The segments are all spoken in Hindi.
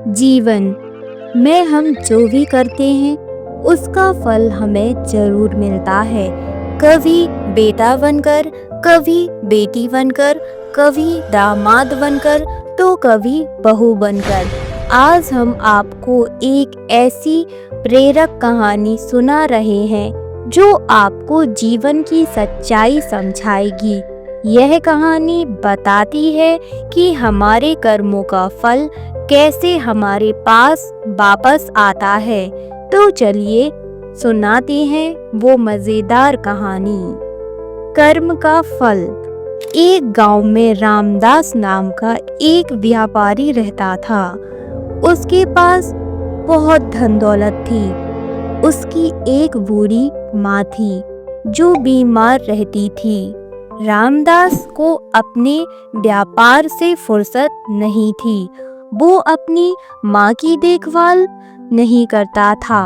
जीवन में हम जो भी करते हैं उसका फल हमें जरूर मिलता है। कभी बेटा बनकर, कभी बेटी बनकर, कभी दामाद बनकर, तो कभी बहू बनकर। आज हम आपको एक ऐसी प्रेरक कहानी सुना रहे हैं जो आपको जीवन की सच्चाई समझाएगी। यह कहानी बताती है कि हमारे कर्मों का फल कैसे हमारे पास वापस आता है। तो चलिए सुनाते हैं वो मजेदार कहानी। कर्म का फल। एक गांव में रामदास नाम का एक व्यापारी रहता था। उसके पास बहुत धन दौलत थी। उसकी एक बूढ़ी माँ थी जो बीमार रहती थी। रामदास को अपने व्यापार से फुर्सत नहीं थी। वो अपनी माँ की देखभाल नहीं करता था।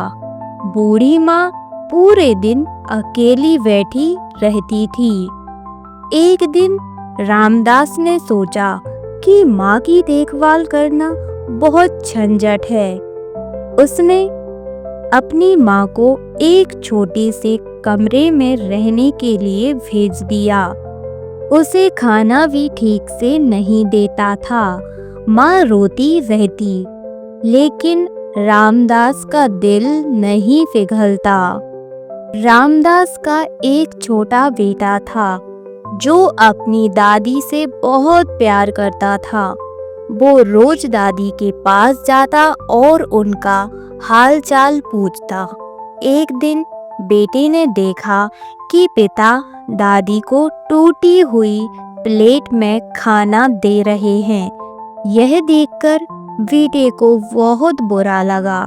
बूढ़ी माँ पूरे दिन अकेली बैठी रहती थी। एक दिन रामदास ने सोचा कि माँ की देखभाल करना बहुत झंझट है। उसने अपनी माँ को एक छोटे से कमरे में रहने के लिए भेज दिया। उसे खाना भी ठीक से नहीं देता था। माँ रोती रहती, लेकिन रामदास का दिल नहीं पिघलता। रामदास का एक छोटा बेटा था जो अपनी दादी से बहुत प्यार करता था। वो रोज दादी के पास जाता और उनका हाल चाल पूछता। एक दिन बेटे ने देखा कि पिता दादी को टूटी हुई प्लेट में खाना दे रहे हैं। यह देखकर बेटे को बहुत बुरा लगा।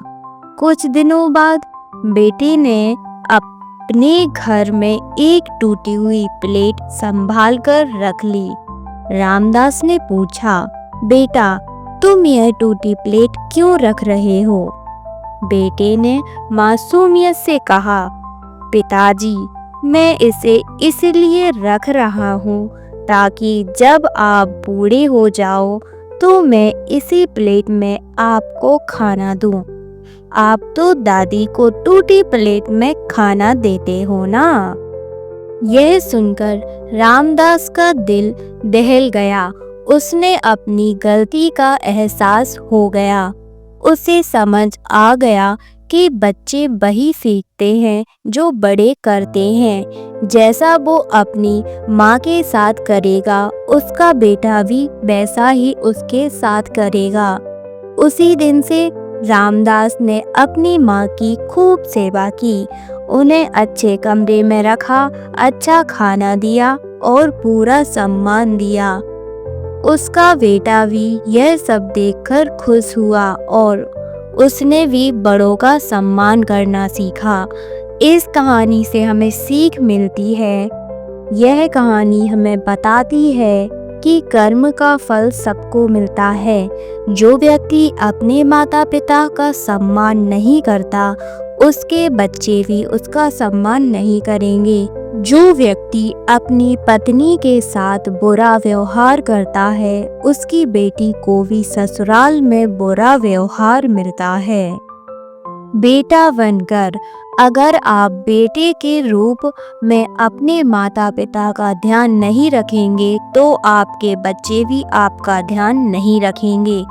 कुछ दिनों बाद बेटे ने अपने घर में एक टूटी हुई प्लेट संभाल कर रख ली। रामदास ने पूछा, बेटा तुम यह टूटी प्लेट क्यों रख रहे हो? बेटे ने मासूमियत से कहा, पिताजी मैं इसे इसलिए रख रहा हूँ ताकि जब आप बूढ़े हो जाओ तो मैं इसी प्लेट में आपको खाना दूं। आप तो दादी को टूटी प्लेट में खाना देते हो ना। यह सुनकर रामदास का दिल दहल गया। उसने अपनी गलती का एहसास हो गया। उसे समझ आ गया कि बच्चे वही सीखते हैं जो बड़े करते हैं। जैसा वो अपनी माँ के साथ करेगा, उसका बेटा भी वैसा ही उसके साथ करेगा। उसी दिन से रामदास ने अपनी माँ की खूब सेवा की। उन्हें अच्छे कमरे में रखा, अच्छा खाना दिया और पूरा सम्मान दिया। उसका बेटा भी यह सब देखकर खुश हुआ और उसने भी बड़ों का सम्मान करना सीखा। इस कहानी से हमें सीख मिलती है। यह कहानी हमें बताती है कि कर्म का फल सबको मिलता है। जो व्यक्ति अपने माता पिता का सम्मान नहीं करता, उसके बच्चे भी उसका सम्मान नहीं करेंगे। जो व्यक्ति अपनी पत्नी के साथ बुरा व्यवहार करता है, उसकी बेटी को भी ससुराल में बुरा व्यवहार मिलता है। बेटा बनकर। अगर आप बेटे के रूप में अपने माता पिता का ध्यान नहीं रखेंगे तो आपके बच्चे भी आपका ध्यान नहीं रखेंगे।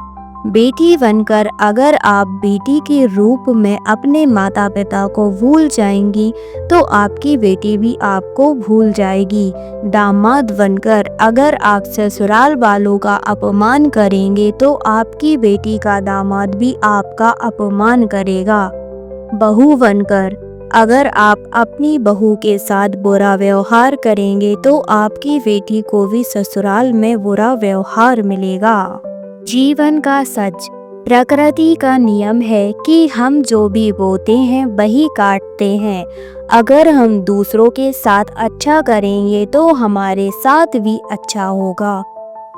बेटी बनकर अगर आप बेटी के रूप में अपने माता पिता को भूल जाएंगी तो आपकी बेटी भी आपको भूल जाएगी। दामाद बनकर अगर आप ससुराल वालों का अपमान करेंगे तो आपकी बेटी का दामाद भी आपका अपमान करेगा। बहू बनकर अगर आप अपनी बहू के साथ बुरा व्यवहार करेंगे तो आपकी बेटी को भी ससुराल में बुरा व्यवहार मिलेगा। जीवन का सच। प्रकृति का नियम है कि हम जो भी बोते हैं वही काटते हैं। अगर हम दूसरों के साथ अच्छा करेंगे तो हमारे साथ भी अच्छा होगा।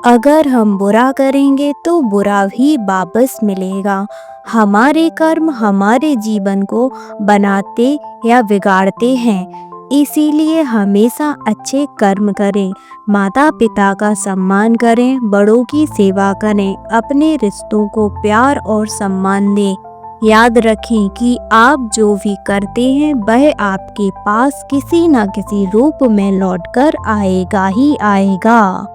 अगर हम बुरा करेंगे तो बुरा भी वापस मिलेगा। हमारे कर्म हमारे जीवन को बनाते या बिगाड़ते हैं। इसीलिए हमेशा अच्छे कर्म करें, माता पिता का सम्मान करें, बड़ों की सेवा करें, अपने रिश्तों को प्यार और सम्मान दें। याद रखें कि आप जो भी करते हैं वह आपके पास किसी न किसी रूप में लौटकर आएगा ही आएगा।